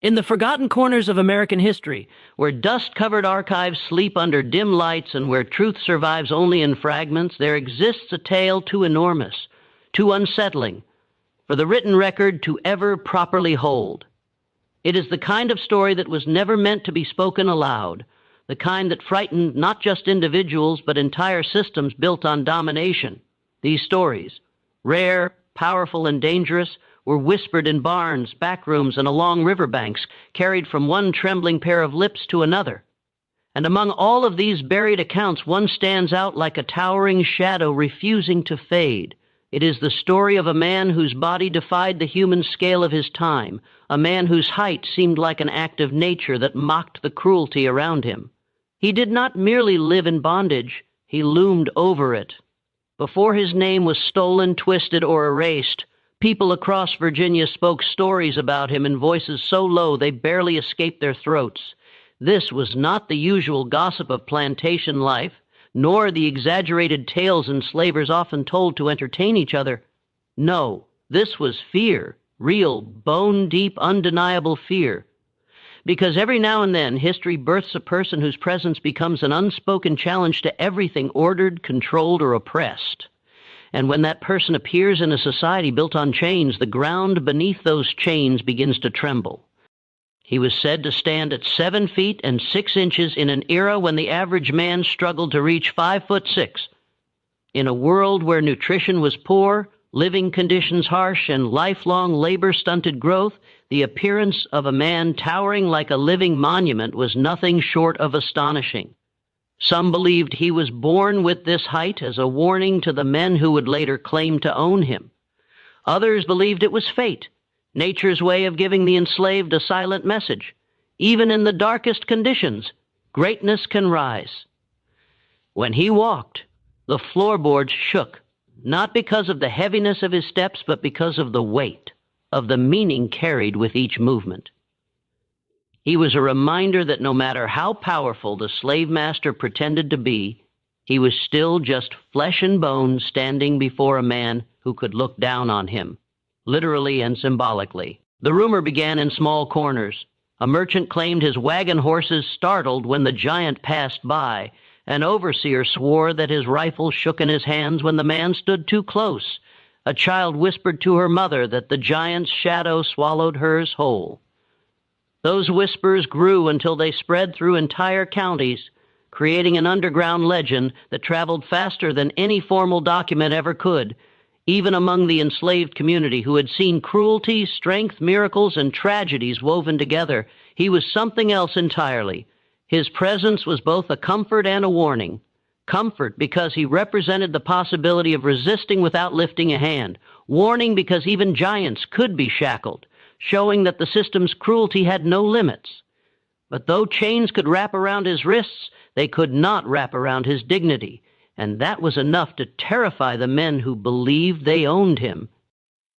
In the forgotten corners of American history, where dust-covered archives sleep under dim lights and where truth survives only in fragments, there exists a tale too enormous, too unsettling, for the written record to ever properly hold. It is the kind of story that was never meant to be spoken aloud, the kind that frightened not just individuals but entire systems built on domination. These stories, rare, powerful, and dangerous, were whispered in barns, back rooms, and along riverbanks, carried from one trembling pair of lips to another. And among all of these buried accounts, one stands out like a towering shadow refusing to fade. It is the story of a man whose body defied the human scale of his time, a man whose height seemed like an act of nature that mocked the cruelty around him. He did not merely live in bondage, he loomed over it. Before his name was stolen, twisted, or erased, people across Virginia spoke stories about him in voices so low they barely escaped their throats. This was not the usual gossip of plantation life, nor the exaggerated tales enslavers often told to entertain each other. No, this was fear, real, bone-deep, undeniable fear. Because every now and then, history births a person whose presence becomes an unspoken challenge to everything ordered, controlled, or oppressed. And when that person appears in a society built on chains, the ground beneath those chains begins to tremble. He was said to stand at 7 feet and 6 inches in an era when the average man struggled to reach 5'6". In a world where nutrition was poor, living conditions harsh, and lifelong labor stunted growth, the appearance of a man towering like a living monument was nothing short of astonishing. Some believed he was born with this height as a warning to the men who would later claim to own him. Others believed it was fate, nature's way of giving the enslaved a silent message. Even in the darkest conditions, greatness can rise. When he walked, the floorboards shook, not because of the heaviness of his steps, but because of the weight, of the meaning carried with each movement. He was a reminder that no matter how powerful the slave master pretended to be, he was still just flesh and bone standing before a man who could look down on him, literally and symbolically. The rumor began in small corners. A merchant claimed his wagon horses startled when the giant passed by. An overseer swore that his rifle shook in his hands when the man stood too close. A child whispered to her mother that the giant's shadow swallowed hers whole. Those whispers grew until they spread through entire counties, creating an underground legend that traveled faster than any formal document ever could, even among the enslaved community who had seen cruelty, strength, miracles, and tragedies woven together. He was something else entirely. His presence was both a comfort and a warning. Comfort because he represented the possibility of resisting without lifting a hand. Warning because even giants could be shackled, showing that the system's cruelty had no limits. But though chains could wrap around his wrists, they could not wrap around his dignity, and that was enough to terrify the men who believed they owned him.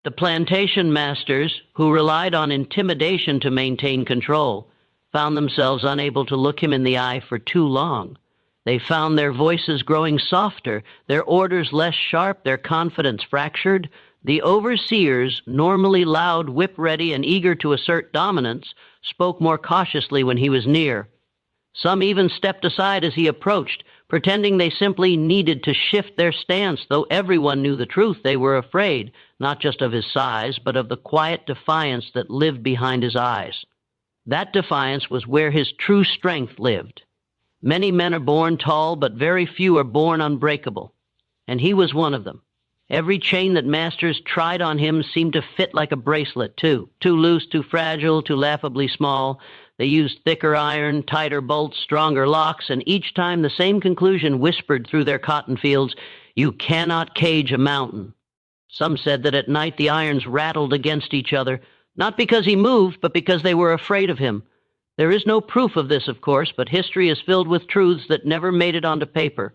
The plantation masters, who relied on intimidation to maintain control, found themselves unable to look him in the eye for too long. They found their voices growing softer, their orders less sharp, their confidence fractured. The overseers, normally loud, whip-ready, and eager to assert dominance, spoke more cautiously when he was near. Some even stepped aside as he approached, pretending they simply needed to shift their stance, though everyone knew the truth. They were afraid, not just of his size, but of the quiet defiance that lived behind his eyes. That defiance was where his true strength lived. Many men are born tall, but very few are born unbreakable, and he was one of them. Every chain that masters tried on him seemed to fit like a bracelet, too. Too loose, too fragile, too laughably small. They used thicker iron, tighter bolts, stronger locks, and each time the same conclusion whispered through their cotton fields: you cannot cage a mountain. Some said that at night the irons rattled against each other, not because he moved, but because they were afraid of him. There is no proof of this, of course, but history is filled with truths that never made it onto paper.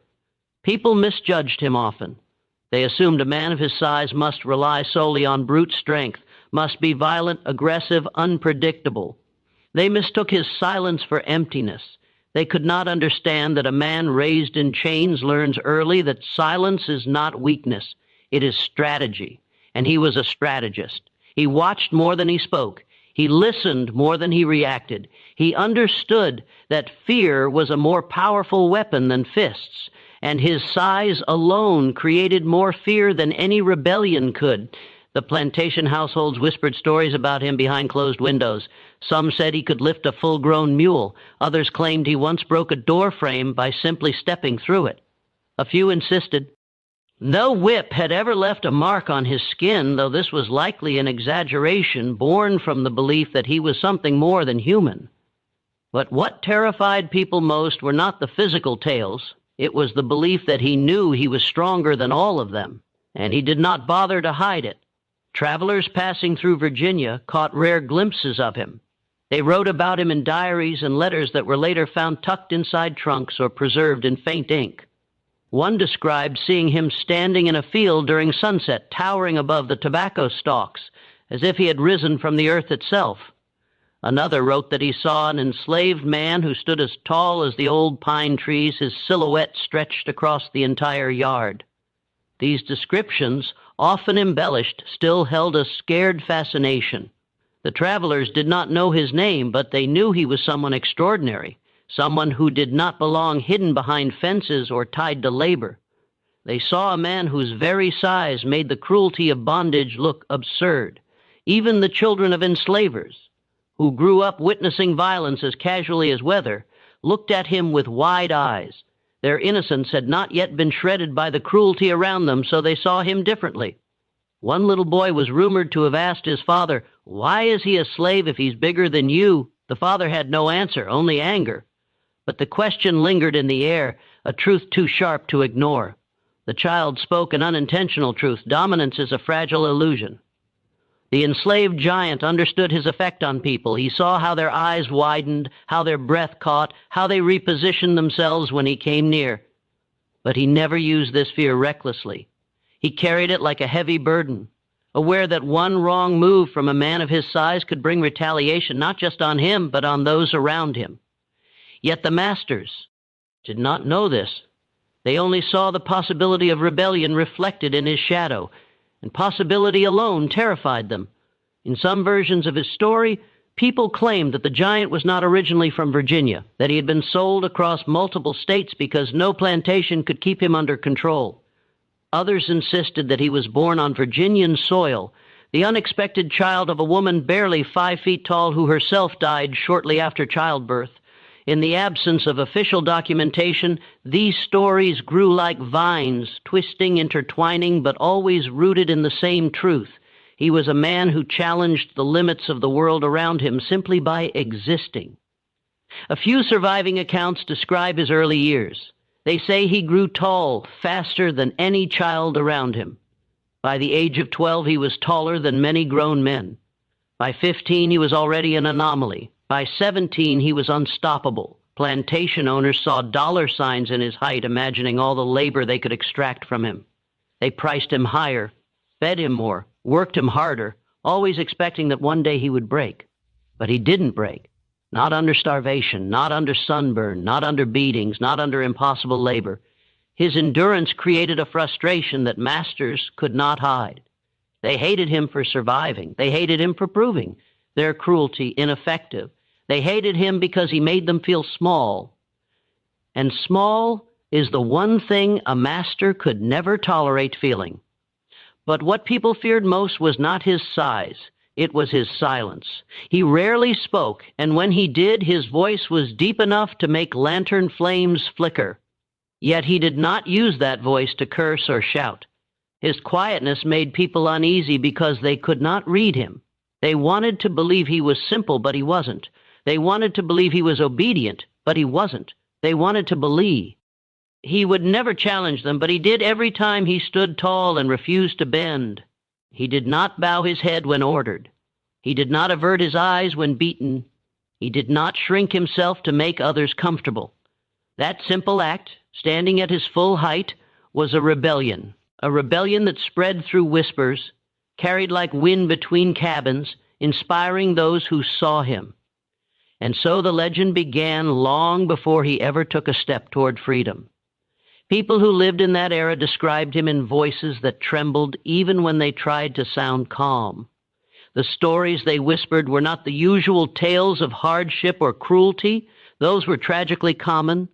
People misjudged him often. They assumed a man of his size must rely solely on brute strength, must be violent, aggressive, unpredictable. They mistook his silence for emptiness. They could not understand that a man raised in chains learns early that silence is not weakness, it is strategy. And he was a strategist. He watched more than he spoke. He listened more than he reacted. He understood that fear was a more powerful weapon than fists, and his size alone created more fear than any rebellion could. The plantation households whispered stories about him behind closed windows. Some said he could lift a full-grown mule. Others claimed he once broke a door frame by simply stepping through it. A few insisted. No whip had ever left a mark on his skin, though this was likely an exaggeration born from the belief that he was something more than human. But what terrified people most were not the physical tales. It was the belief that he knew he was stronger than all of them, and he did not bother to hide it. Travelers passing through Virginia caught rare glimpses of him. They wrote about him in diaries and letters that were later found tucked inside trunks or preserved in faint ink. One described seeing him standing in a field during sunset, towering above the tobacco stalks, as if he had risen from the earth itself. Another wrote that he saw an enslaved man who stood as tall as the old pine trees, his silhouette stretched across the entire yard. These descriptions, often embellished, still held a scared fascination. The travelers did not know his name, but they knew he was someone extraordinary, someone who did not belong hidden behind fences or tied to labor. They saw a man whose very size made the cruelty of bondage look absurd. Even the children of enslavers, who grew up witnessing violence as casually as weather, looked at him with wide eyes. Their innocence had not yet been shredded by the cruelty around them, so they saw him differently. One little boy was rumored to have asked his father, "Why is he a slave if he's bigger than you?" The father had no answer, only anger. But the question lingered in the air, a truth too sharp to ignore. The child spoke an unintentional truth. Dominance is a fragile illusion. The enslaved giant understood his effect on people. He saw how their eyes widened, how their breath caught, how they repositioned themselves when he came near. But he never used this fear recklessly. He carried it like a heavy burden, aware that one wrong move from a man of his size could bring retaliation not just on him, but on those around him. Yet the masters did not know this. They only saw the possibility of rebellion reflected in his shadow, and possibility alone terrified them. In some versions of his story, people claimed that the giant was not originally from Virginia, that he had been sold across multiple states because no plantation could keep him under control. Others insisted that he was born on Virginian soil, the unexpected child of a woman barely 5 feet tall who herself died shortly after childbirth. In the absence of official documentation, these stories grew like vines, twisting, intertwining, but always rooted in the same truth. He was a man who challenged the limits of the world around him simply by existing. A few surviving accounts describe his early years. They say he grew tall, faster than any child around him. By the age of 12, he was taller than many grown men. By 15, he was already an anomaly. By 17, he was unstoppable. Plantation owners saw dollar signs in his height, imagining all the labor they could extract from him. They priced him higher, fed him more, worked him harder, always expecting that one day he would break. But he didn't break. Not under starvation, not under sunburn, not under beatings, not under impossible labor. His endurance created a frustration that masters could not hide. They hated him for surviving. They hated him for proving their cruelty ineffective. They hated him because he made them feel small. And small is the one thing a master could never tolerate feeling. But what people feared most was not his size. It was his silence. He rarely spoke, and when he did, his voice was deep enough to make lantern flames flicker. Yet he did not use that voice to curse or shout. His quietness made people uneasy because they could not read him. They wanted to believe he was simple, but he wasn't. They wanted to believe he was obedient, but he wasn't. They wanted to believe. He would never challenge them, but he did every time he stood tall and refused to bend. He did not bow his head when ordered. He did not avert his eyes when beaten. He did not shrink himself to make others comfortable. That simple act, standing at his full height, was a rebellion that spread through whispers, carried like wind between cabins, inspiring those who saw him. And so the legend began long before he ever took a step toward freedom. People who lived in that era described him in voices that trembled even when they tried to sound calm. The stories they whispered were not the usual tales of hardship or cruelty. Those were tragically common.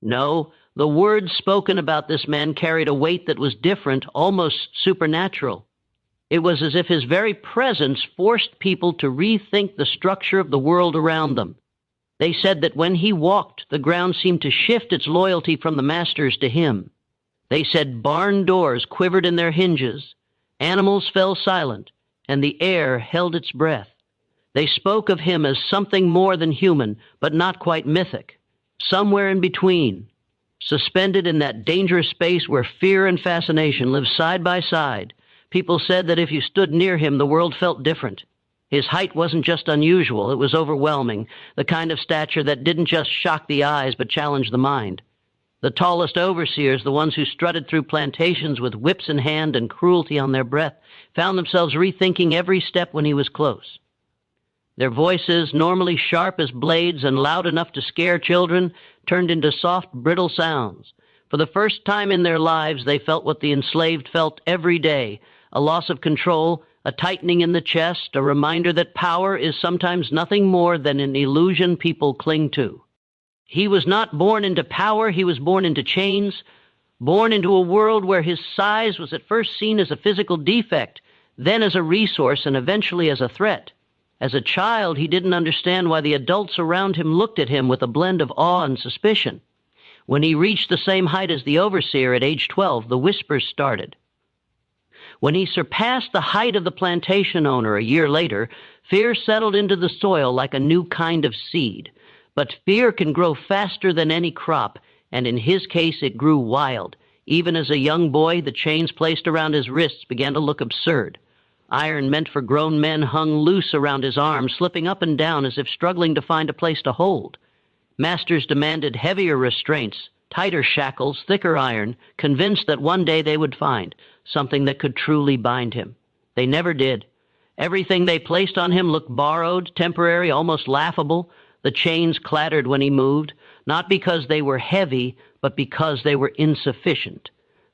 No, the words spoken about this man carried a weight that was different, almost supernatural. It was as if his very presence forced people to rethink the structure of the world around them. They said that when he walked, the ground seemed to shift its loyalty from the masters to him. They said barn doors quivered in their hinges, animals fell silent, and the air held its breath. They spoke of him as something more than human, but not quite mythic, somewhere in between, suspended in that dangerous space where fear and fascination live side by side. People said that if you stood near him, the world felt different. His height wasn't just unusual, it was overwhelming, the kind of stature that didn't just shock the eyes but challenge the mind. The tallest overseers, the ones who strutted through plantations with whips in hand and cruelty on their breath, found themselves rethinking every step when he was close. Their voices, normally sharp as blades and loud enough to scare children, turned into soft, brittle sounds. For the first time in their lives, they felt what the enslaved felt every day, a loss of control, a tightening in the chest, a reminder that power is sometimes nothing more than an illusion people cling to. He was not born into power, he was born into chains, born into a world where his size was at first seen as a physical defect, then as a resource, and eventually as a threat. As a child, he didn't understand why the adults around him looked at him with a blend of awe and suspicion. When he reached the same height as the overseer at age 12, the whispers started. When he surpassed the height of the plantation owner a year later, fear settled into the soil like a new kind of seed. But fear can grow faster than any crop, and in his case it grew wild. Even as a young boy, the chains placed around his wrists began to look absurd. Iron meant for grown men hung loose around his arms, slipping up and down as if struggling to find a place to hold. Masters demanded heavier restraints, tighter shackles, thicker iron, convinced that one day they would find something that could truly bind him. They never did. Everything they placed on him looked borrowed, temporary, almost laughable. The chains clattered when he moved, not because they were heavy, but because they were insufficient.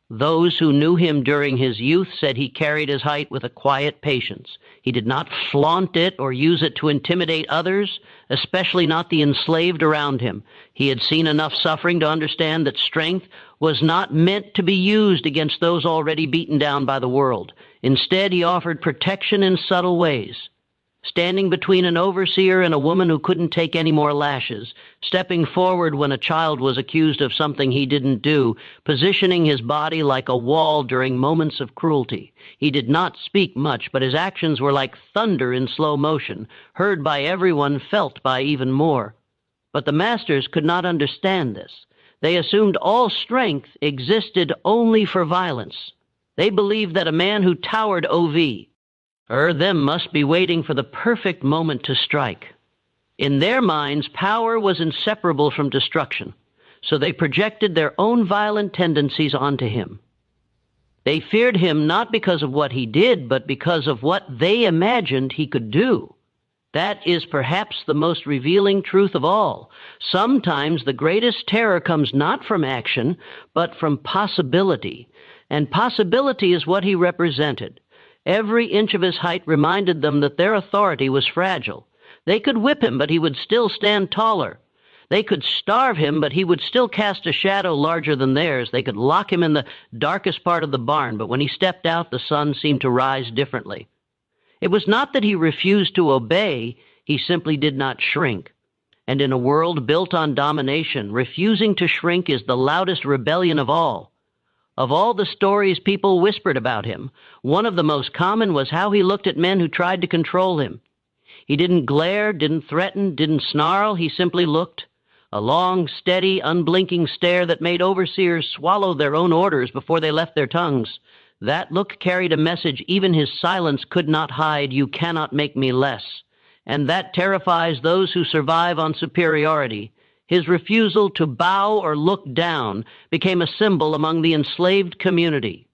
Those who knew him during his youth said he carried his height with a quiet patience. He did not flaunt it or use it to intimidate others, especially not the enslaved around him. He had seen enough suffering to understand that strength was not meant to be used against those already beaten down by the world. Instead, he offered protection in subtle ways. Standing between an overseer and a woman who couldn't take any more lashes, stepping forward when a child was accused of something he didn't do, positioning his body like a wall during moments of cruelty. He did not speak much, but his actions were like thunder in slow motion, heard by everyone, felt by even more. But the masters could not understand this. They assumed all strength existed only for violence. They believed that a man who towered them must be waiting for the perfect moment to strike. In their minds, power was inseparable from destruction, so they projected their own violent tendencies onto him. They feared him not because of what he did, but because of what they imagined he could do. That is perhaps the most revealing truth of all. Sometimes the greatest terror comes not from action, but from possibility. And possibility is what he represented. Every inch of his height reminded them that their authority was fragile. They could whip him, but he would still stand taller. They could starve him, but he would still cast a shadow larger than theirs. They could lock him in the darkest part of the barn, but when he stepped out, the sun seemed to rise differently. It was not that he refused to obey, he simply did not shrink. And in a world built on domination, refusing to shrink is the loudest rebellion of all. Of all the stories people whispered about him, one of the most common was how he looked at men who tried to control him. He didn't glare, didn't threaten, didn't snarl, he simply looked. A long, steady, unblinking stare that made overseers swallow their own orders before they left their tongues. That look carried a message even his silence could not hide: you cannot make me less. And that terrifies those who survive on superiority. His refusal to bow or look down became a symbol among the enslaved community.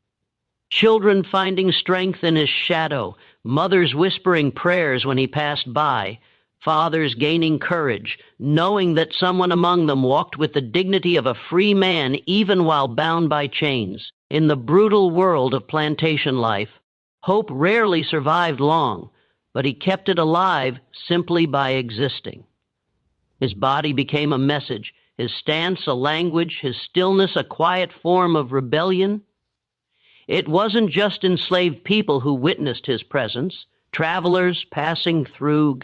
Children finding strength in his shadow, mothers whispering prayers when he passed by, fathers gaining courage, knowing that someone among them walked with the dignity of a free man even while bound by chains. In the brutal world of plantation life, hope rarely survived long, but he kept it alive simply by existing. His body became a message, his stance a language, his stillness a quiet form of rebellion. It wasn't just enslaved people who witnessed his presence. Travelers passing through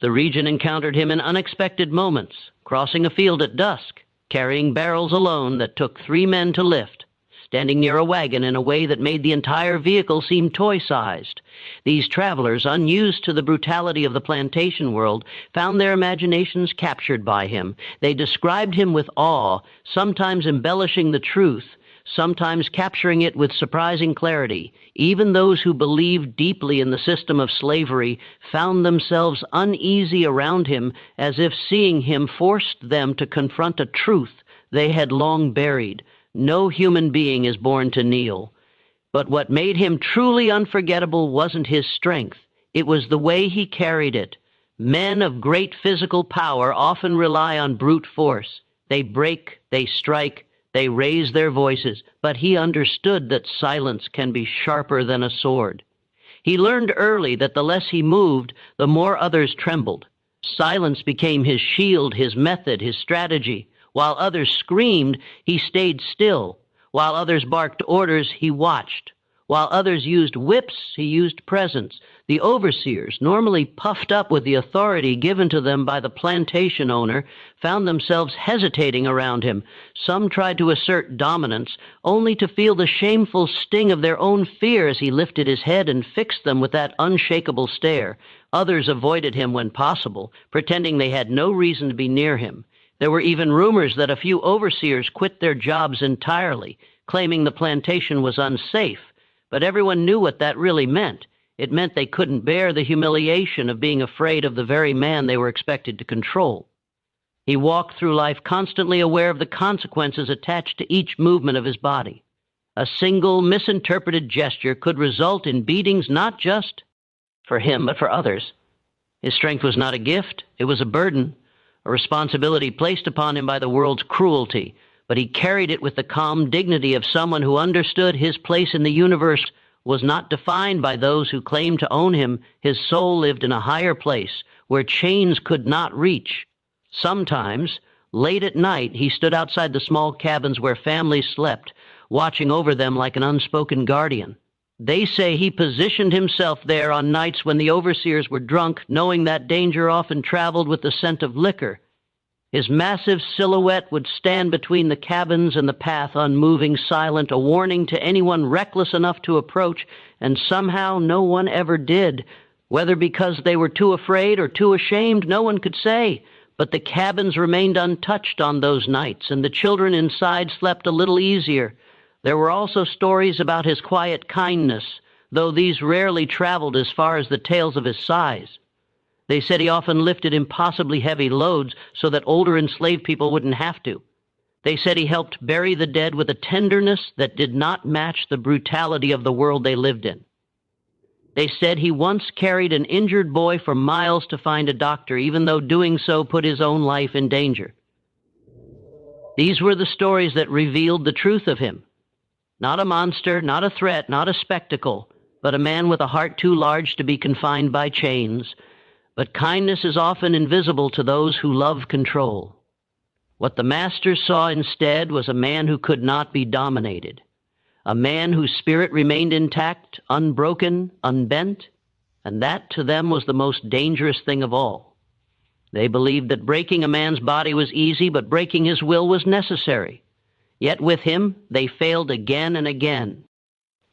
the region encountered him in unexpected moments, crossing a field at dusk, carrying barrels alone that took 3 men to lift, standing near a wagon in a way that made the entire vehicle seem toy-sized. These travelers, unused to the brutality of the plantation world, found their imaginations captured by him. They described him with awe, sometimes embellishing the truth, sometimes capturing it with surprising clarity. Even those who believed deeply in the system of slavery found themselves uneasy around him, as if seeing him forced them to confront a truth they had long buried. No human being is born to kneel. But what made him truly unforgettable wasn't his strength. It was the way he carried it. Men of great physical power often rely on brute force. They break, they strike, they raise their voices, but he understood that silence can be sharper than a sword. He learned early that the less he moved, the more others trembled. Silence became his shield, his method, his strategy. While others screamed, he stayed still. While others barked orders, he watched. While others used whips, he used presence. The overseers, normally puffed up with the authority given to them by the plantation owner, found themselves hesitating around him. Some tried to assert dominance, only to feel the shameful sting of their own fear as he lifted his head and fixed them with that unshakable stare. Others avoided him when possible, pretending they had no reason to be near him. There were even rumors that a few overseers quit their jobs entirely, claiming the plantation was unsafe. But everyone knew what that really meant. It meant they couldn't bear the humiliation of being afraid of the very man they were expected to control. He walked through life constantly aware of the consequences attached to each movement of his body. A single misinterpreted gesture could result in beatings not just for him, but for others. His strength was not a gift, it was a burden, a responsibility placed upon him by the world's cruelty, but he carried it with the calm dignity of someone who understood his place in the universe was not defined by those who claimed to own him. His soul lived in a higher place where chains could not reach. Sometimes, late at night, he stood outside the small cabins where families slept, watching over them like an unspoken guardian. They say he positioned himself there on nights when the overseers were drunk, knowing that danger often traveled with the scent of liquor. His massive silhouette would stand between the cabins and the path, unmoving, silent, a warning to anyone reckless enough to approach, and somehow no one ever did. Whether because they were too afraid or too ashamed, no one could say. But the cabins remained untouched on those nights, and the children inside slept a little easier. There were also stories about his quiet kindness, though these rarely traveled as far as the tales of his size. They said he often lifted impossibly heavy loads so that older enslaved people wouldn't have to. They said he helped bury the dead with a tenderness that did not match the brutality of the world they lived in. They said he once carried an injured boy for miles to find a doctor, even though doing so put his own life in danger. These were the stories that revealed the truth of him. Not a monster, not a threat, not a spectacle, but a man with a heart too large to be confined by chains. But kindness is often invisible to those who love control. What the masters saw instead was a man who could not be dominated, a man whose spirit remained intact, unbroken, unbent, and that to them was the most dangerous thing of all. They believed that breaking a man's body was easy, but breaking his will was necessary. Yet with him, they failed again and again.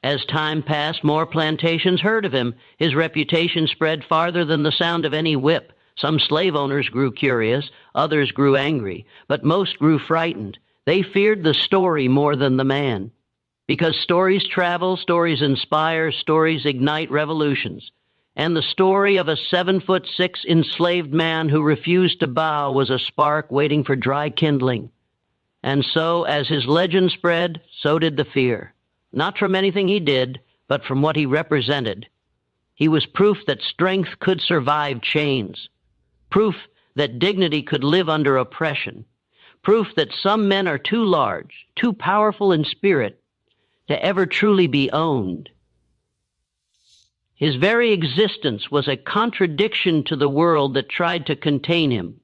As time passed, more plantations heard of him. His reputation spread farther than the sound of any whip. Some slave owners grew curious, others grew angry, but most grew frightened. They feared the story more than the man. Because stories travel, stories inspire, stories ignite revolutions. And the story of a 7'6" enslaved man who refused to bow was a spark waiting for dry kindling. And so, as his legend spread, so did the fear. Not from anything he did, but from what he represented. He was proof that strength could survive chains, proof that dignity could live under oppression, proof that some men are too large, too powerful in spirit, to ever truly be owned. His very existence was a contradiction to the world that tried to contain him.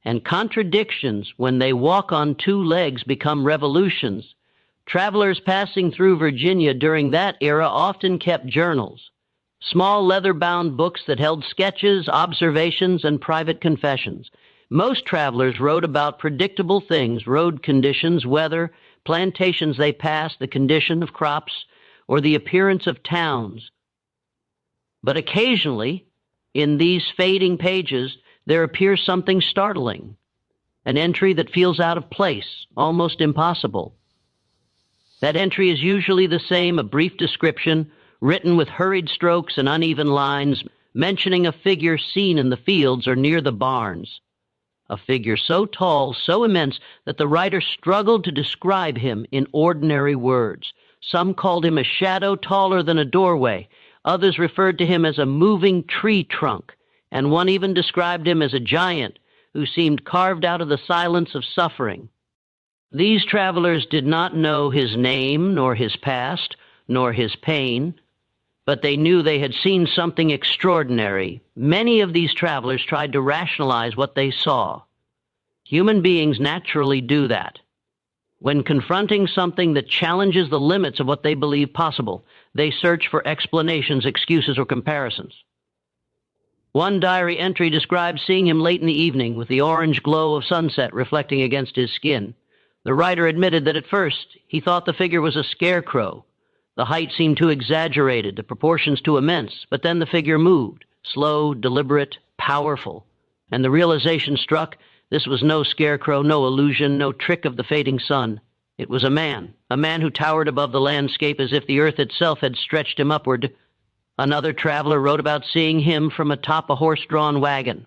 And contradictions, when they walk on two legs, become revolutions. Travelers passing through Virginia during that era often kept journals, small leather-bound books that held sketches, observations, and private confessions. Most travelers wrote about predictable things: road conditions, weather, plantations they passed, the condition of crops, or the appearance of towns. But occasionally, in these fading pages, there appears something startling, an entry that feels out of place, almost impossible. That entry is usually the same, a brief description, written with hurried strokes and uneven lines, mentioning a figure seen in the fields or near the barns. A figure so tall, so immense, that the writer struggled to describe him in ordinary words. Some called him a shadow taller than a doorway. Others referred to him as a moving tree trunk, and one even described him as a giant who seemed carved out of the silence of suffering. These travelers did not know his name, nor his past, nor his pain, but they knew they had seen something extraordinary. Many of these travelers tried to rationalize what they saw. Human beings naturally do that. When confronting something that challenges the limits of what they believe possible, they search for explanations, excuses, or comparisons. One diary entry describes seeing him late in the evening with the orange glow of sunset reflecting against his skin. The writer admitted that at first he thought the figure was a scarecrow. The height seemed too exaggerated, the proportions too immense, but then the figure moved, slow, deliberate, powerful, and the realization struck: this was no scarecrow, no illusion, no trick of the fading sun. It was a man who towered above the landscape as if the earth itself had stretched him upward. Another traveler wrote about seeing him from atop a horse-drawn wagon.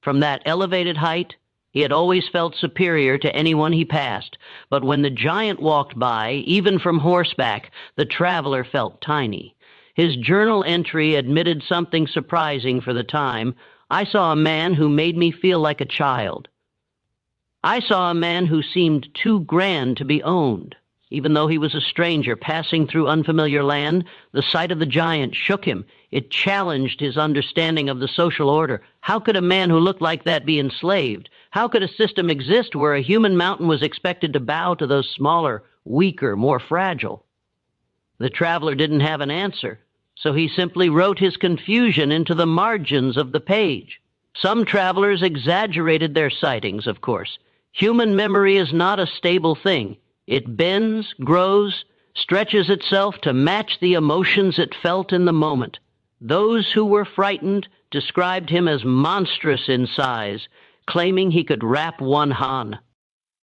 From that elevated height, he had always felt superior to anyone he passed, but when the giant walked by, even from horseback, the traveler felt tiny. His journal entry admitted something surprising for the time. I saw a man who made me feel like a child. I saw a man who seemed too grand to be owned. Even though he was a stranger passing through unfamiliar land, the sight of the giant shook him. It challenged his understanding of the social order. How could a man who looked like that be enslaved? How could a system exist where a human mountain was expected to bow to those smaller, weaker, more fragile? The traveler didn't have an answer, so he simply wrote his confusion into the margins of the page. Some travelers exaggerated their sightings, of course. Human memory is not a stable thing. It bends, grows, stretches itself to match the emotions it felt in the moment. Those who were frightened described him as monstrous in size, claiming he could wrap one Han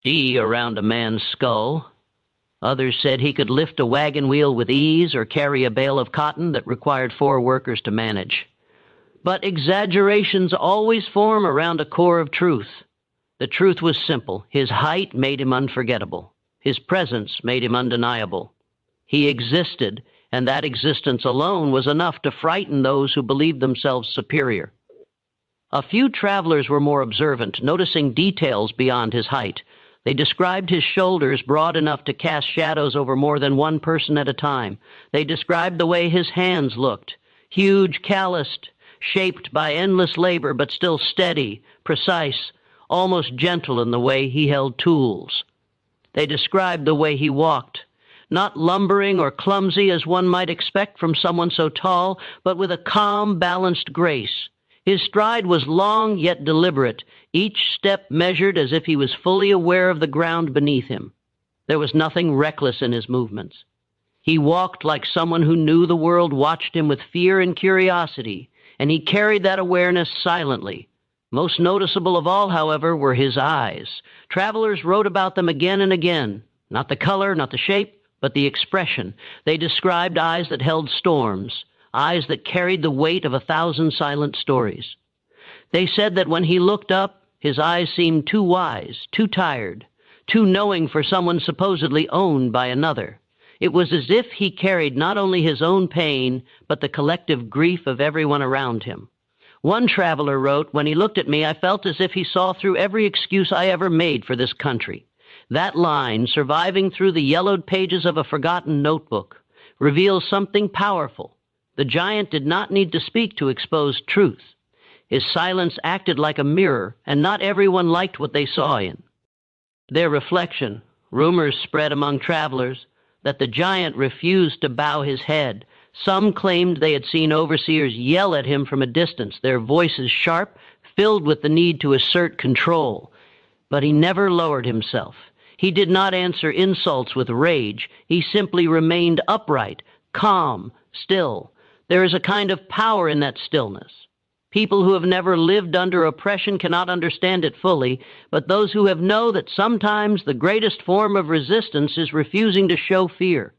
around a man's skull. Others said he could lift a wagon wheel with ease or carry a bale of cotton that required 4 workers to manage. But exaggerations always form around a core of truth. The truth was simple. His height made him unforgettable. His presence made him undeniable. He existed, and that existence alone was enough to frighten those who believed themselves superior. A few travelers were more observant, noticing details beyond his height. They described his shoulders broad enough to cast shadows over more than one person at a time. They described the way his hands looked, huge, calloused, shaped by endless labor, but still steady, precise, almost gentle in the way he held tools. They described the way he walked, not lumbering or clumsy as one might expect from someone so tall, but with a calm, balanced grace. His stride was long yet deliberate, each step measured as if he was fully aware of the ground beneath him. There was nothing reckless in his movements. He walked like someone who knew the world watched him with fear and curiosity, and he carried that awareness silently. Most noticeable of all, however, were his eyes. Travelers wrote about them again and again. Not the color, not the shape, but the expression. They described eyes that held storms, eyes that carried the weight of 1,000 silent stories. They said that when he looked up, his eyes seemed too wise, too tired, too knowing for someone supposedly owned by another. It was as if he carried not only his own pain, but the collective grief of everyone around him. One traveler wrote, "When he looked at me, I felt as if he saw through every excuse I ever made for this country." That line, surviving through the yellowed pages of a forgotten notebook, reveals something powerful. The giant did not need to speak to expose truth. His silence acted like a mirror, and not everyone liked what they saw in their reflection. Rumors spread among travelers that the giant refused to bow his head. Some claimed they had seen overseers yell at him from a distance, their voices sharp, filled with the need to assert control. But he never lowered himself. He did not answer insults with rage. He simply remained upright, calm, still. There is a kind of power in that stillness. People who have never lived under oppression cannot understand it fully, but those who have know that sometimes the greatest form of resistance is refusing to show fear.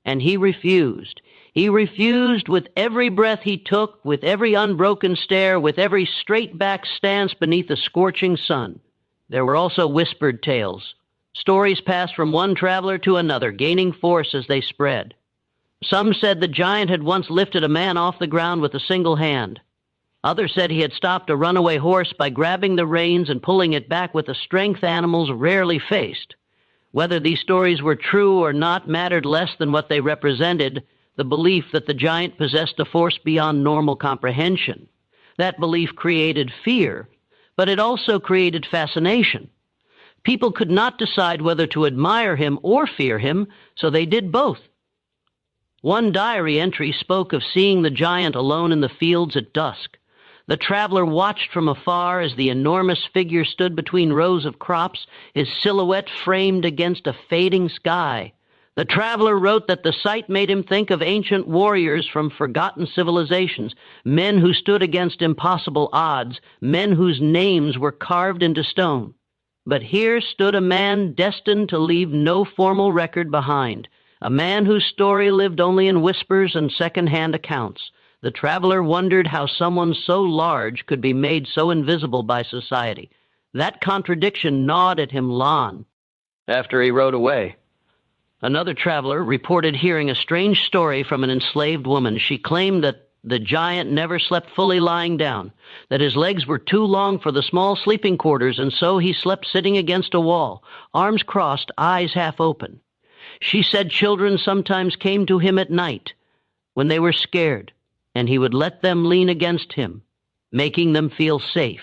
And he refused. He refused with every breath he took, with every unbroken stare, with every straight-back stance beneath the scorching sun. There were also whispered tales. Stories passed from one traveler to another, gaining force as they spread. Some said the giant had once lifted a man off the ground with a single hand. Others said he had stopped a runaway horse by grabbing the reins and pulling it back with a strength animals rarely faced. Whether these stories were true or not mattered less than what they represented, the belief that the giant possessed a force beyond normal comprehension. That belief created fear, but it also created fascination. People could not decide whether to admire him or fear him, so they did both. One diary entry spoke of seeing the giant alone in the fields at dusk. The traveler watched from afar as the enormous figure stood between rows of crops, his silhouette framed against a fading sky. The traveler wrote that the sight made him think of ancient warriors from forgotten civilizations, men who stood against impossible odds, men whose names were carved into stone. But here stood a man destined to leave no formal record behind, a man whose story lived only in whispers and second-hand accounts. The traveler wondered how someone so large could be made so invisible by society. That contradiction gnawed at him long after he rode away. Another traveler reported hearing a strange story from an enslaved woman. She claimed that the giant never slept fully lying down, that his legs were too long for the small sleeping quarters, and so he slept sitting against a wall, arms crossed, eyes half open. She said children sometimes came to him at night when they were scared, and he would let them lean against him, making them feel safe.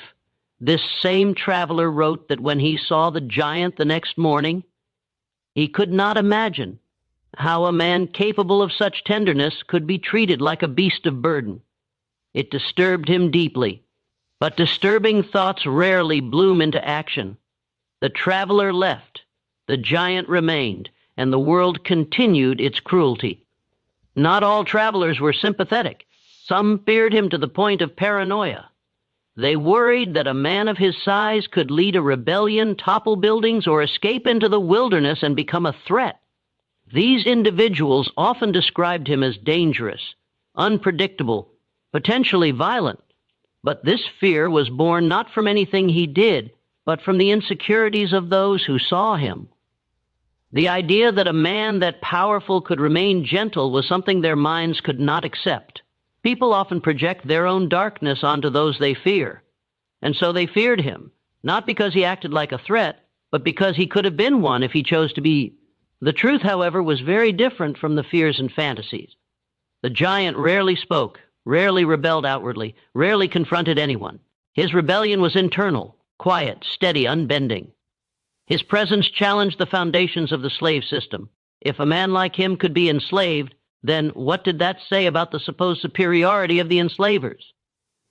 This same traveler wrote that when he saw the giant the next morning, he could not imagine how a man capable of such tenderness could be treated like a beast of burden. It disturbed him deeply, but disturbing thoughts rarely bloom into action. The traveler left, the giant remained, and the world continued its cruelty. Not all travelers were sympathetic. Some feared him to the point of paranoia. They worried that a man of his size could lead a rebellion, topple buildings, or escape into the wilderness and become a threat. These individuals often described him as dangerous, unpredictable, potentially violent. But this fear was born not from anything he did, but from the insecurities of those who saw him. The idea that a man that powerful could remain gentle was something their minds could not accept. People often project their own darkness onto those they fear, and so they feared him, not because he acted like a threat, but because he could have been one if he chose to be. The truth, however, was very different from the fears and fantasies. The giant rarely spoke, rarely rebelled outwardly, rarely confronted anyone. His rebellion was internal, quiet, steady, unbending. His presence challenged the foundations of the slave system. If a man like him could be enslaved, then what did that say about the supposed superiority of the enslavers?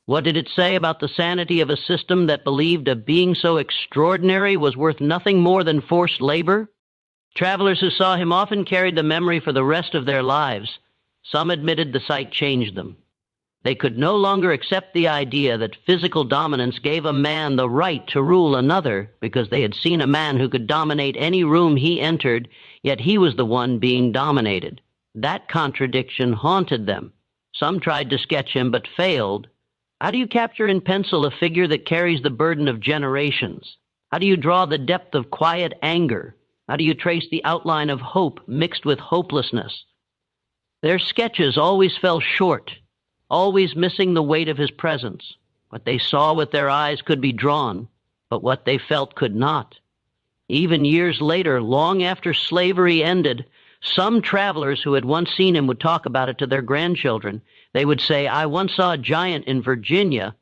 What did it say about the sanity of a system that believed a being so extraordinary was worth nothing more than forced labor? Travelers who saw him often carried the memory for the rest of their lives. Some admitted the sight changed them. They could no longer accept the idea that physical dominance gave a man the right to rule another, because they had seen a man who could dominate any room he entered, yet he was the one being dominated. That contradiction haunted them. Some tried to sketch him, but failed. How do you capture in pencil a figure that carries the burden of generations? How do you draw the depth of quiet anger? How do you trace the outline of hope mixed with hopelessness? Their sketches always fell short, always missing the weight of his presence. What they saw with their eyes could be drawn, but what they felt could not. Even years later, long after slavery ended, Some travelers who had once seen him would talk about it to their grandchildren. They would say, "I once saw a giant in Virginia,"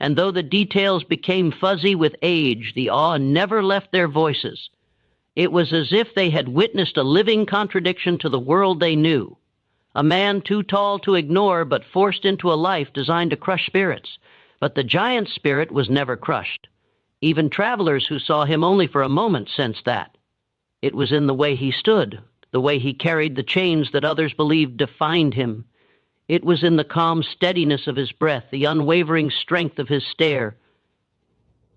and though the details became fuzzy with age, the awe never left their voices. It was as if they had witnessed a living contradiction to the world they knew. A man too tall to ignore, but forced into a life designed to crush spirits. But the giant's spirit was never crushed. Even travelers who saw him only for a moment sensed that. It was in the way he stood, the way he carried the chains that others believed defined him. It was in the calm steadiness of his breath, the unwavering strength of his stare.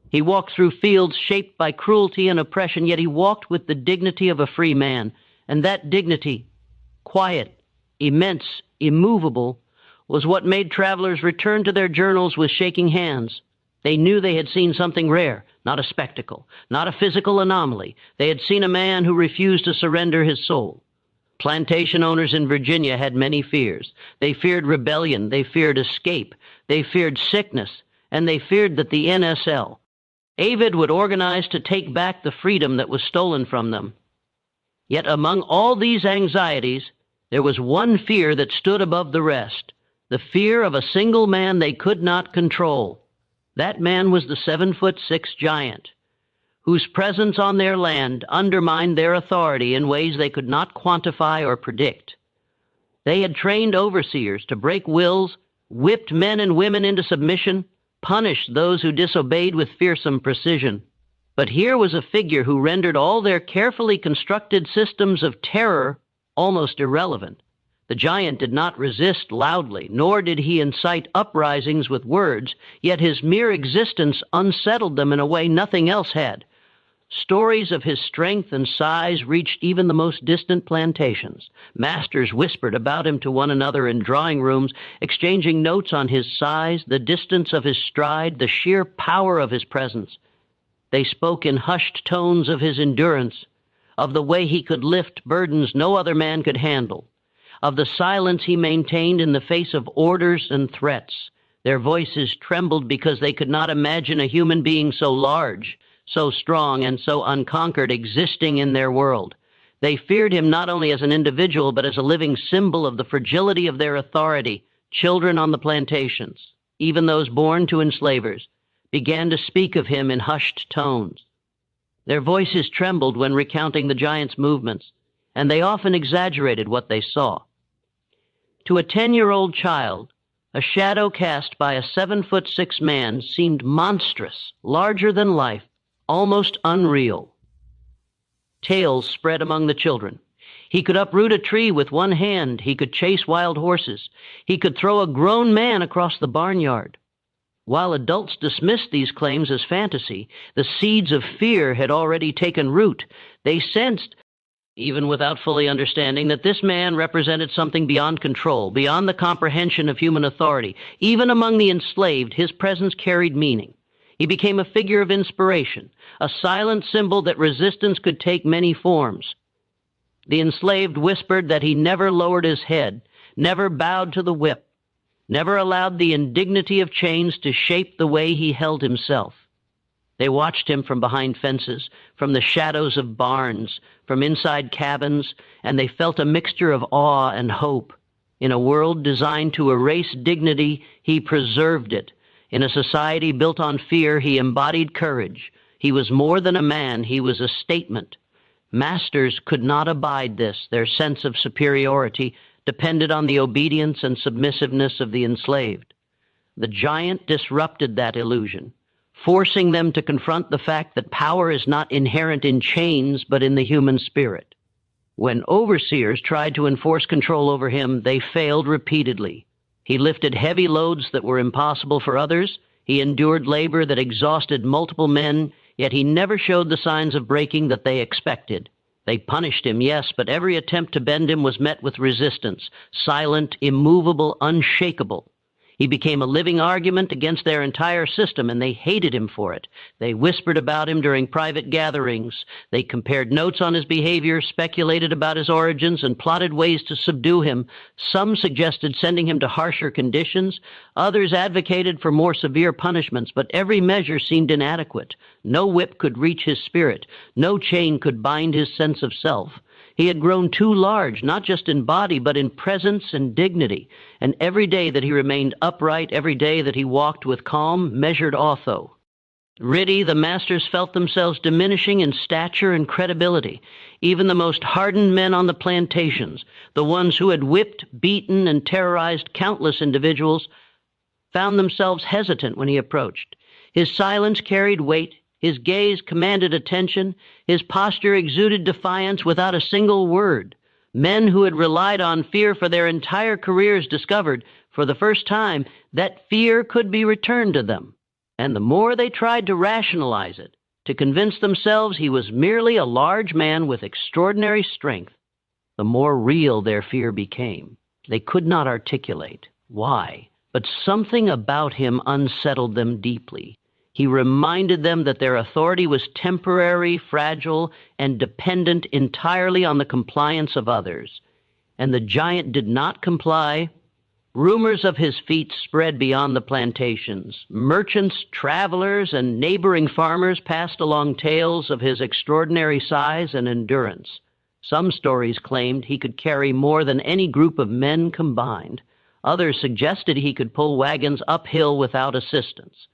He walked through fields shaped by cruelty and oppression, yet he walked with the dignity of a free man. And that dignity, quiet, immense, immovable, was what made travelers return to their journals with shaking hands. They knew they had seen something rare, not a spectacle, not a physical anomaly. They had seen a man who refused to surrender his soul. Plantation owners in Virginia had many fears. They feared rebellion, they feared escape, they feared sickness, and they feared that the NSL, Avid, would organize to take back the freedom that was stolen from them. Yet among all these anxieties, there was one fear that stood above the rest, the fear of a single man they could not control. That man was the 7'6" giant, whose presence on their land undermined their authority in ways they could not quantify or predict. They had trained overseers to break wills, whipped men and women into submission, punished those who disobeyed with fearsome precision. But here was a figure who rendered all their carefully constructed systems of terror almost irrelevant. The giant did not resist loudly, nor did he incite uprisings with words, yet his mere existence unsettled them in a way nothing else had. Stories of his strength and size reached even the most distant plantations. Masters whispered about him to one another in drawing rooms, exchanging notes on his size, the distance of his stride, the sheer power of his presence. They spoke in hushed tones of his endurance, of the way he could lift burdens no other man could handle, of the silence he maintained in the face of orders and threats. Their voices trembled because they could not imagine a human being so large, so strong, and so unconquered existing in their world. They feared him not only as an individual, but as a living symbol of the fragility of their authority. Children on the plantations, even those born to enslavers, began to speak of him in hushed tones. Their voices trembled when recounting the giant's movements, and they often exaggerated what they saw. To a 10-year-old child, a shadow cast by a 7'6" man seemed monstrous, larger than life, almost unreal. Tales spread among the children. He could uproot a tree with one hand. He could chase wild horses. He could throw a grown man across the barnyard. While adults dismissed these claims as fantasy, the seeds of fear had already taken root. They sensed, even without fully understanding, that this man represented something beyond control, beyond the comprehension of human authority. Even among the enslaved, his presence carried meaning. He became a figure of inspiration, a silent symbol that resistance could take many forms. The enslaved whispered that he never lowered his head, never bowed to the whip, never allowed the indignity of chains to shape the way he held himself. They watched him from behind fences, from the shadows of barns, from inside cabins, and they felt a mixture of awe and hope. In a world designed to erase dignity, he preserved it. In a society built on fear, he embodied courage. He was more than a man, he was a statement. Masters could not abide this. Their sense of superiority depended on the obedience and submissiveness of the enslaved. The giant disrupted that illusion, forcing them to confront the fact that power is not inherent in chains, but in the human spirit. When overseers tried to enforce control over him, they failed repeatedly. He lifted heavy loads that were impossible for others. He endured labor that exhausted multiple men, yet he never showed the signs of breaking that they expected. They punished him, yes, but every attempt to bend him was met with resistance, silent, immovable, unshakable. He became a living argument against their entire system, and they hated him for it. They whispered about him during private gatherings. They compared notes on his behavior, speculated about his origins, and plotted ways to subdue him. Some suggested sending him to harsher conditions. Others advocated for more severe punishments, but every measure seemed inadequate. No whip could reach his spirit. No chain could bind his sense of self. He had grown too large, not just in body, but in presence and dignity, and every day that he remained upright, every day that he walked with calm, measured author. Riddy, the masters felt themselves diminishing in stature and credibility. Even the most hardened men on the plantations, the ones who had whipped, beaten, and terrorized countless individuals, found themselves hesitant when he approached. His silence carried weight, his gaze commanded attention, his posture exuded defiance without a single word. Men who had relied on fear for their entire careers discovered, for the first time, that fear could be returned to them. And the more they tried to rationalize it, to convince themselves he was merely a large man with extraordinary strength, the more real their fear became. They could not articulate why, but something about him unsettled them deeply. He reminded them that their authority was temporary, fragile, and dependent entirely on the compliance of others. And the giant did not comply. Rumors of his feats spread beyond the plantations. Merchants, travelers, and neighboring farmers passed along tales of his extraordinary size and endurance. Some stories claimed he could carry more than any group of men combined. Others suggested he could pull wagons uphill without assistance.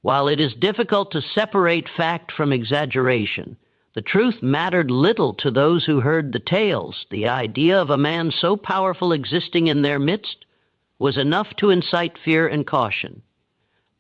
While it is difficult to separate fact from exaggeration, the truth mattered little to those who heard the tales. The idea of a man so powerful existing in their midst was enough to incite fear and caution.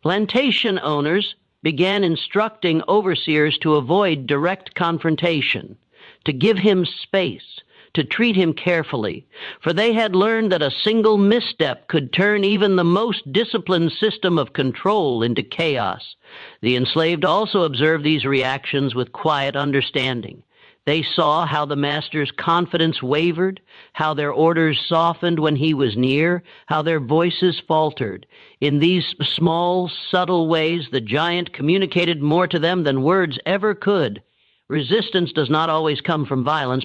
Plantation owners began instructing overseers to avoid direct confrontation, to give him space, to treat him carefully, for they had learned that a single misstep could turn even the most disciplined system of control into chaos. The enslaved also observed these reactions with quiet understanding. They saw how the master's confidence wavered, how their orders softened when he was near, how their voices faltered. In these small, subtle ways, the giant communicated more to them than words ever could. Resistance does not always come from violence,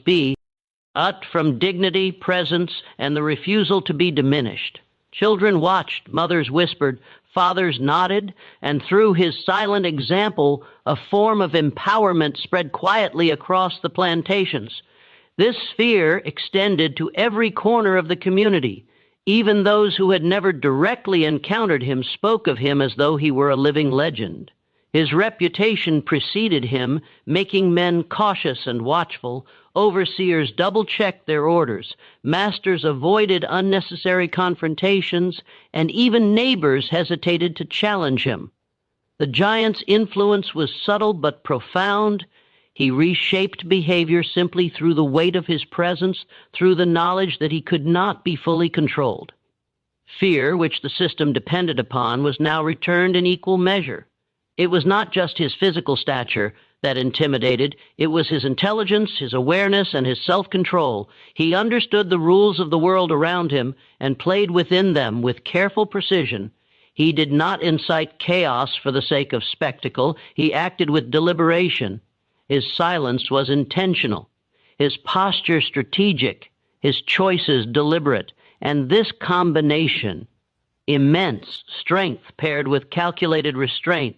but from dignity, presence, and the refusal to be diminished. Children watched, mothers whispered, fathers nodded, and through his silent example, a form of empowerment spread quietly across the plantations. This fear extended to every corner of the community. Even those who had never directly encountered him spoke of him as though he were a living legend. His reputation preceded him, making men cautious and watchful. Overseers double-checked their orders. Masters avoided unnecessary confrontations, and even neighbors hesitated to challenge him. The giant's influence was subtle but profound. He reshaped behavior simply through the weight of his presence, through the knowledge that he could not be fully controlled. Fear, which the system depended upon, was now returned in equal measure. It was not just his physical stature that intimidated. It was his intelligence, his awareness, and his self-control. He understood the rules of the world around him and played within them with careful precision. He did not incite chaos for the sake of spectacle. He acted with deliberation. His silence was intentional, his posture strategic, his choices deliberate. And this combination, immense strength paired with calculated restraint,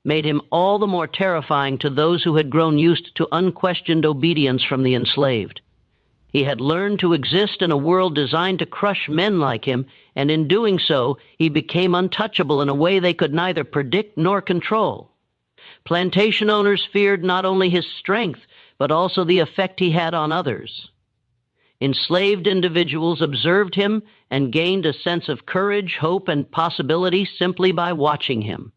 made him all the more terrifying to those who had grown used to unquestioned obedience from the enslaved. He had learned to exist in a world designed to crush men like him, and in doing so, he became untouchable in a way they could neither predict nor control. Plantation owners feared not only his strength, but also the effect he had on others. Enslaved individuals observed him and gained a sense of courage, hope, and possibility simply by watching him.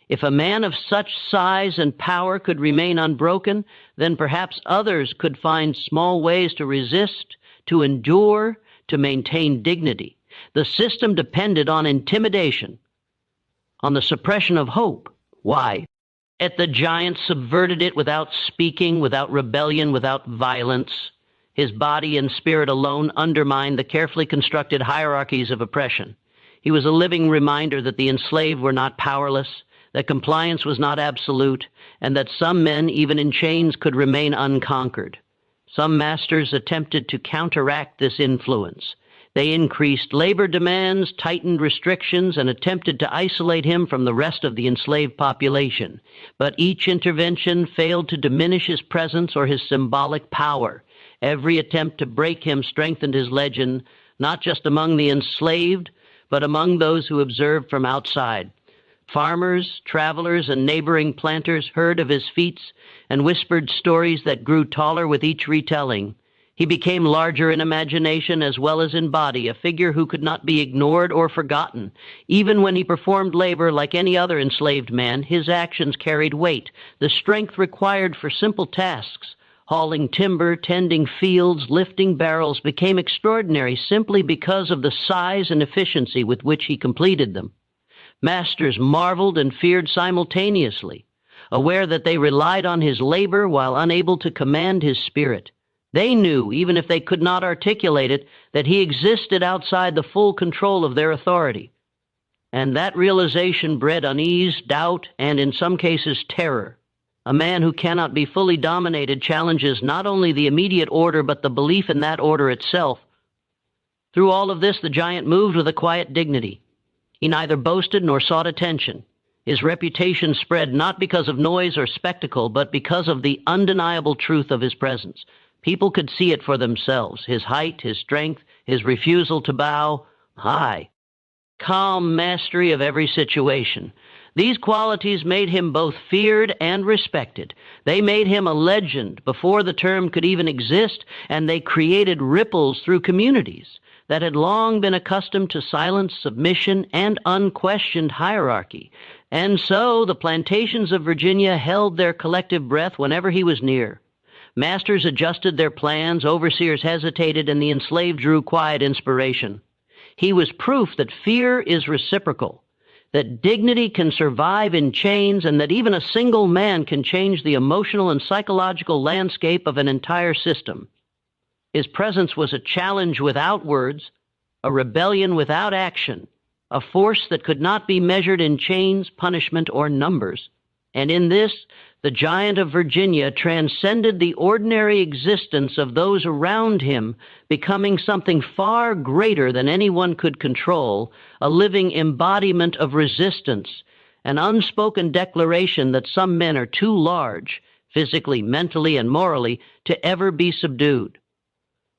If a man of such size and power could remain unbroken, then perhaps others could find small ways to resist, to endure, to maintain dignity. The system depended on intimidation, on the suppression of hope. Why? Yet the giant subverted it without speaking, without rebellion, without violence. His body and spirit alone undermined the carefully constructed hierarchies of oppression. He was a living reminder that the enslaved were not powerless, that compliance was not absolute, and that some men, even in chains, could remain unconquered. Some masters attempted to counteract this influence. They increased labor demands, tightened restrictions, and attempted to isolate him from the rest of the enslaved population. But each intervention failed to diminish his presence or his symbolic power. Every attempt to break him strengthened his legend, not just among the enslaved, but among those who observed from outside. Farmers, travelers, and neighboring planters heard of his feats and whispered stories that grew taller with each retelling. He became larger in imagination as well as in body, a figure who could not be ignored or forgotten. Even when he performed labor like any other enslaved man, his actions carried weight, the strength required for simple tasks. Hauling timber, tending fields, lifting barrels became extraordinary simply because of the size and efficiency with which he completed them. Masters marveled and feared simultaneously, aware that they relied on his labor while unable to command his spirit. They knew, even if they could not articulate it, that he existed outside the full control of their authority. And that realization bred unease, doubt, and in some cases terror. A man who cannot be fully dominated challenges not only the immediate order but the belief in that order itself. Through all of this, the giant moved with a quiet dignity. He neither boasted nor sought attention. His reputation spread not because of noise or spectacle, but because of the undeniable truth of his presence. People could see it for themselves, his height, his strength, his refusal to bow, high, calm mastery of every situation. These qualities made him both feared and respected. They made him a legend before the term could even exist, and they created ripples through communities that had long been accustomed to silence, submission, and unquestioned hierarchy. And so the plantations of Virginia held their collective breath whenever he was near. Masters adjusted their plans, overseers hesitated, and the enslaved drew quiet inspiration. He was proof that fear is reciprocal, that dignity can survive in chains, and that even a single man can change the emotional and psychological landscape of an entire system. His presence was a challenge without words, a rebellion without action, a force that could not be measured in chains, punishment, or numbers. And in this, the giant of Virginia transcended the ordinary existence of those around him, becoming something far greater than anyone could control, a living embodiment of resistance, an unspoken declaration that some men are too large, physically, mentally, and morally, to ever be subdued.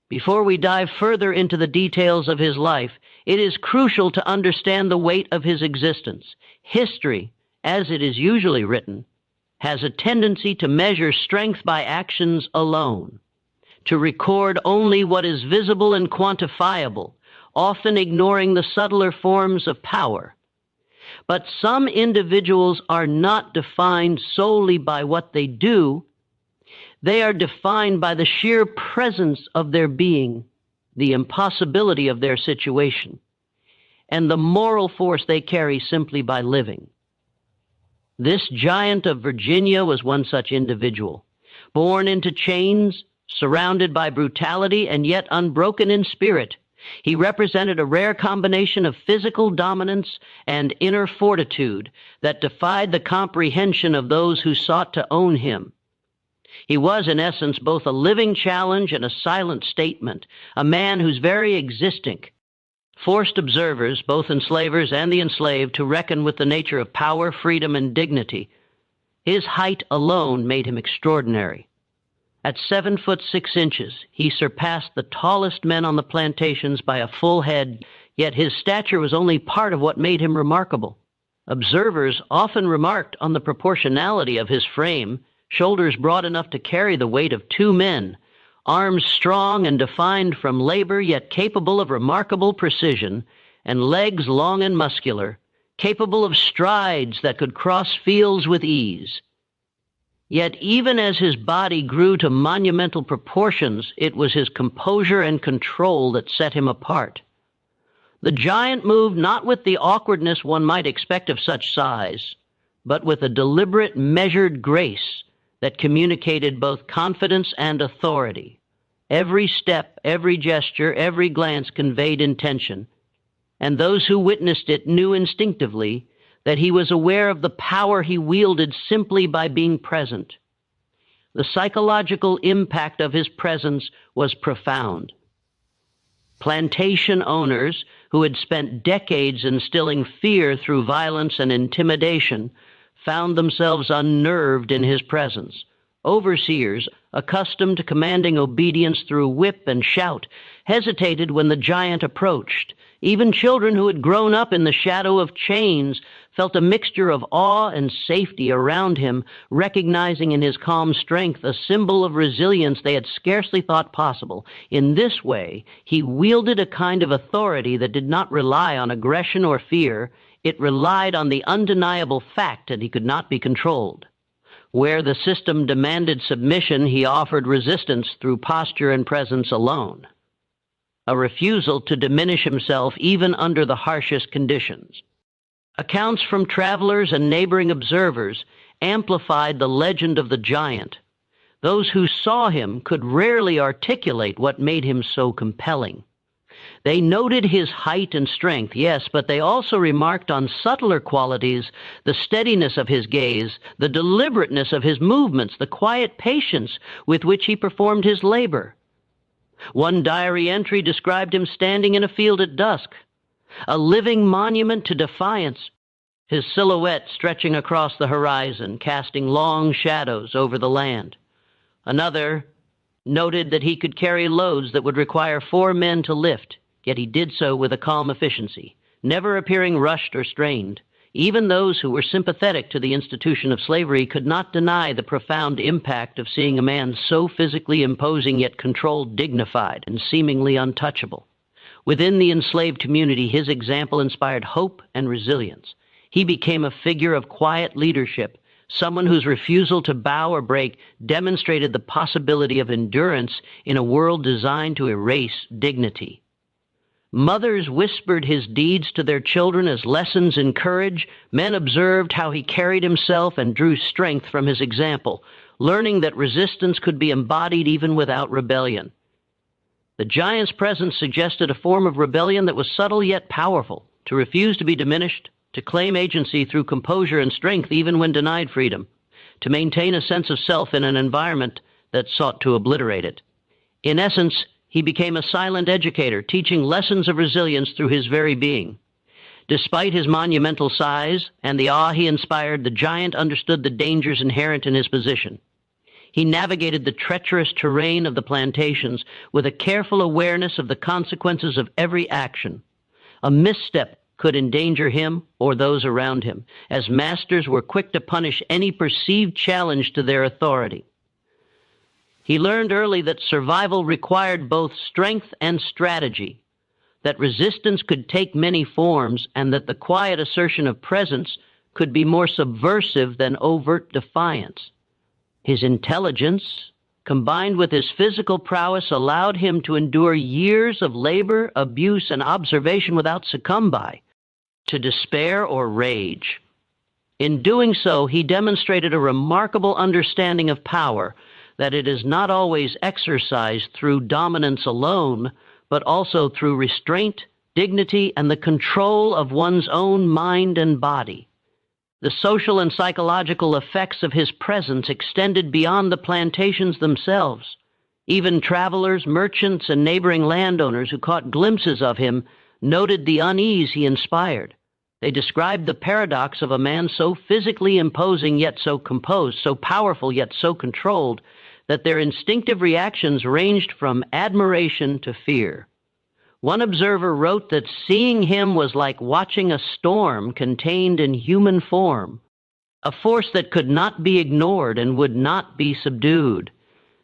Before we dive further into the details of his life, it is crucial to understand the weight of his existence. History, as it is usually written, has a tendency to measure strength by actions alone, to record only what is visible and quantifiable, often ignoring the subtler forms of power. But some individuals are not defined solely by what they do. They are defined by the sheer presence of their being, the impossibility of their situation, and the moral force they carry simply by living. This giant of Virginia was one such individual, born into chains, surrounded by brutality, and yet unbroken in spirit. He represented a rare combination of physical dominance and inner fortitude that defied the comprehension of those who sought to own him. He was, in essence, both a living challenge and a silent statement, a man whose very existence forced observers, both enslavers and the enslaved, to reckon with the nature of power, freedom, and dignity. His height alone made him extraordinary. At 7'6", he surpassed the tallest men on the plantations by a full head, yet his stature was only part of what made him remarkable. Observers often remarked on the proportionality of his frame, shoulders broad enough to carry the weight of 2 men, arms strong and defined from labor, yet capable of remarkable precision, and legs long and muscular, capable of strides that could cross fields with ease. Yet even as his body grew to monumental proportions, it was his composure and control that set him apart. The giant moved not with the awkwardness one might expect of such size, but with a deliberate, measured grace that communicated both confidence and authority. Every step, every gesture, every glance conveyed intention, and those who witnessed it knew instinctively that he was aware of the power he wielded simply by being present. The psychological impact of his presence was profound. Plantation owners who had spent decades instilling fear through violence and intimidation found themselves unnerved in his presence. Overseers, accustomed to commanding obedience through whip and shout, hesitated when the giant approached. Even children who had grown up in the shadow of chains felt a mixture of awe and safety around him, recognizing in his calm strength a symbol of resilience they had scarcely thought possible. In this way, he wielded a kind of authority that did not rely on aggression or fear. It relied on the undeniable fact that he could not be controlled. Where the system demanded submission, he offered resistance through posture and presence alone, a refusal to diminish himself even under the harshest conditions. Accounts from travelers and neighboring observers amplified the legend of the giant. Those who saw him could rarely articulate what made him so compelling. They noted his height and strength, yes, but they also remarked on subtler qualities, the steadiness of his gaze, the deliberateness of his movements, the quiet patience with which he performed his labor. One diary entry described him standing in a field at dusk, a living monument to defiance, his silhouette stretching across the horizon, casting long shadows over the land. Another noted that he could carry loads that would require 4 men to lift, yet he did so with a calm efficiency, never appearing rushed or strained. Even those who were sympathetic to the institution of slavery could not deny the profound impact of seeing a man so physically imposing yet controlled, dignified, and seemingly untouchable. Within the enslaved community, his example inspired hope and resilience. He became a figure of quiet leadership, someone whose refusal to bow or break demonstrated the possibility of endurance in a world designed to erase dignity. Mothers whispered his deeds to their children as lessons in courage. Men observed how he carried himself and drew strength from his example, learning that resistance could be embodied even without rebellion. The giant's presence suggested a form of rebellion that was subtle yet powerful, to refuse to be diminished, to claim agency through composure and strength even when denied freedom, to maintain a sense of self in an environment that sought to obliterate it. In essence, he became a silent educator, teaching lessons of resilience through his very being. Despite his monumental size and the awe he inspired, the giant understood the dangers inherent in his position. He navigated the treacherous terrain of the plantations with a careful awareness of the consequences of every action. A misstep could endanger him or those around him, as masters were quick to punish any perceived challenge to their authority. He learned early that survival required both strength and strategy, that resistance could take many forms, and that the quiet assertion of presence could be more subversive than overt defiance. His intelligence, combined with his physical prowess, allowed him to endure years of labor, abuse, and observation without succumbing to despair or rage. In doing so, he demonstrated a remarkable understanding of power, that it is not always exercised through dominance alone, but also through restraint, dignity, and the control of one's own mind and body. The social and psychological effects of his presence extended beyond the plantations themselves. Even travelers, merchants, and neighboring landowners who caught glimpses of him noted the unease he inspired. They described the paradox of a man so physically imposing yet so composed, so powerful yet so controlled, that their instinctive reactions ranged from admiration to fear. One observer wrote that seeing him was like watching a storm contained in human form, a force that could not be ignored and would not be subdued.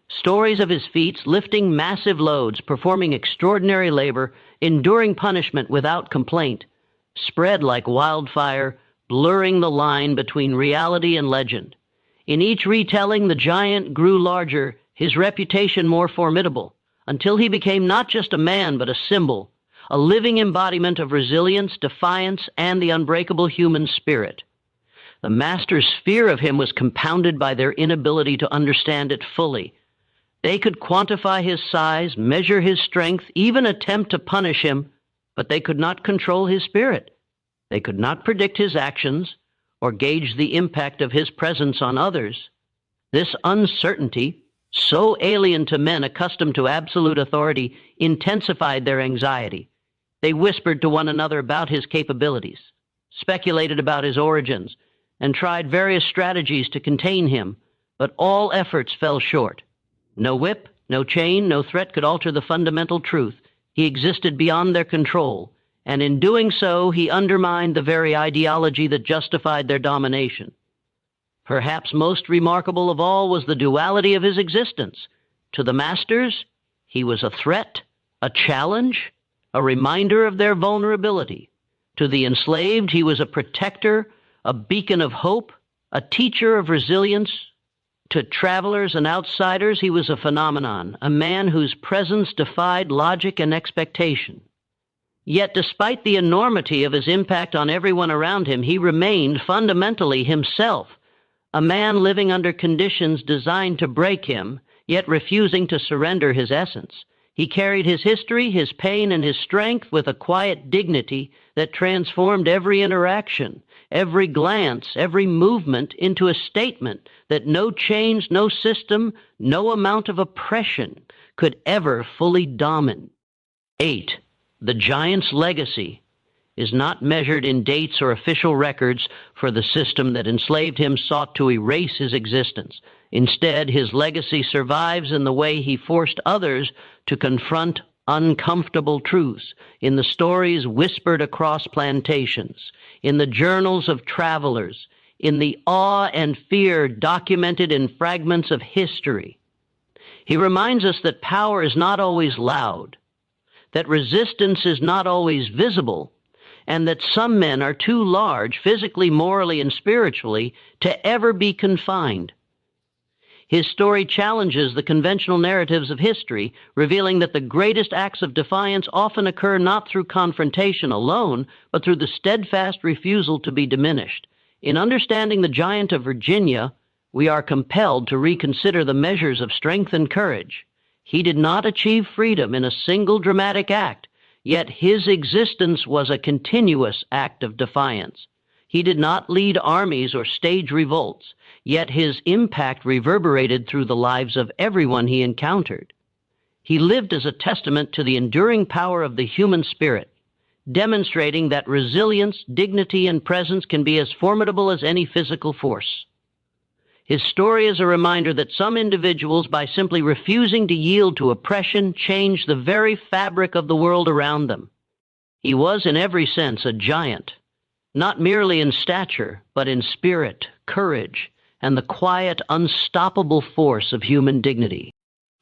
Stories of his feats, lifting massive loads, performing extraordinary labor, enduring punishment without complaint, spread like wildfire, blurring the line between reality and legend. In each retelling, the giant grew larger, his reputation more formidable, until he became not just a man, but a symbol, a living embodiment of resilience, defiance, and the unbreakable human spirit. The masters' fear of him was compounded by their inability to understand it fully. They could quantify his size, measure his strength, even attempt to punish him, but they could not control his spirit. They could not predict his actions or gauge the impact of his presence on others. This uncertainty, so alien to men accustomed to absolute authority, intensified their anxiety. They whispered to one another about his capabilities, speculated about his origins, and tried various strategies to contain him, but all efforts fell short. No whip, no chain, no threat could alter the fundamental truth. He existed beyond their control, and in doing so, he undermined the very ideology that justified their domination. Perhaps most remarkable of all was the duality of his existence. To the masters, he was a threat, a challenge, a reminder of their vulnerability. To the enslaved, he was a protector, a beacon of hope, a teacher of resilience. To travelers and outsiders, he was a phenomenon, a man whose presence defied logic and expectation. Yet despite the enormity of his impact on everyone around him, he remained fundamentally himself, a man living under conditions designed to break him, yet refusing to surrender his essence. He carried his history, his pain, and his strength with a quiet dignity that transformed every interaction, every glance, every movement into a statement that no change, no system, no amount of oppression could ever fully dominate. 8. The giant's legacy is not measured in dates or official records, for the system that enslaved him sought to erase his existence. Instead, his legacy survives in the way he forced others to confront uncomfortable truths, in the stories whispered across plantations, in the journals of travelers, in the awe and fear documented in fragments of history. He reminds us that power is not always loud, that resistance is not always visible, and that some men are too large, physically, morally, and spiritually, to ever be confined. His story challenges the conventional narratives of history, revealing that the greatest acts of defiance often occur not through confrontation alone, but through the steadfast refusal to be diminished. In understanding the giant of Virginia, we are compelled to reconsider the measures of strength and courage. He did not achieve freedom in a single dramatic act, yet his existence was a continuous act of defiance. He did not lead armies or stage revolts, yet his impact reverberated through the lives of everyone he encountered. He lived as a testament to the enduring power of the human spirit, demonstrating that resilience, dignity, and presence can be as formidable as any physical force. His story is a reminder that some individuals, by simply refusing to yield to oppression, change the very fabric of the world around them. He was, in every sense, a giant, not merely in stature, but in spirit, courage, and the quiet, unstoppable force of human dignity.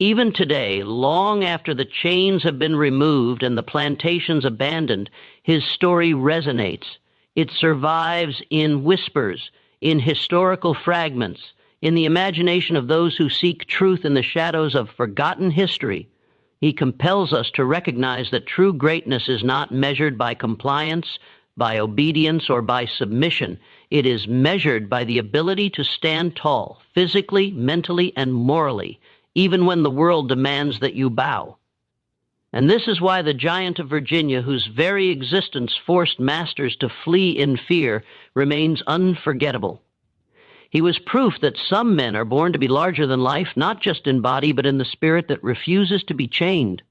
Even today, long after the chains have been removed and the plantations abandoned, his story resonates. It survives in whispers, in historical fragments, in the imagination of those who seek truth in the shadows of forgotten history. He compels us to recognize that true greatness is not measured by compliance, by obedience, or by submission. It is measured by the ability to stand tall, physically, mentally, and morally, even when the world demands that you bow. And this is why the giant of Virginia, whose very existence forced masters to flee in fear, remains unforgettable. He was proof that some men are born to be larger than life, not just in body, but in the spirit that refuses to be chained.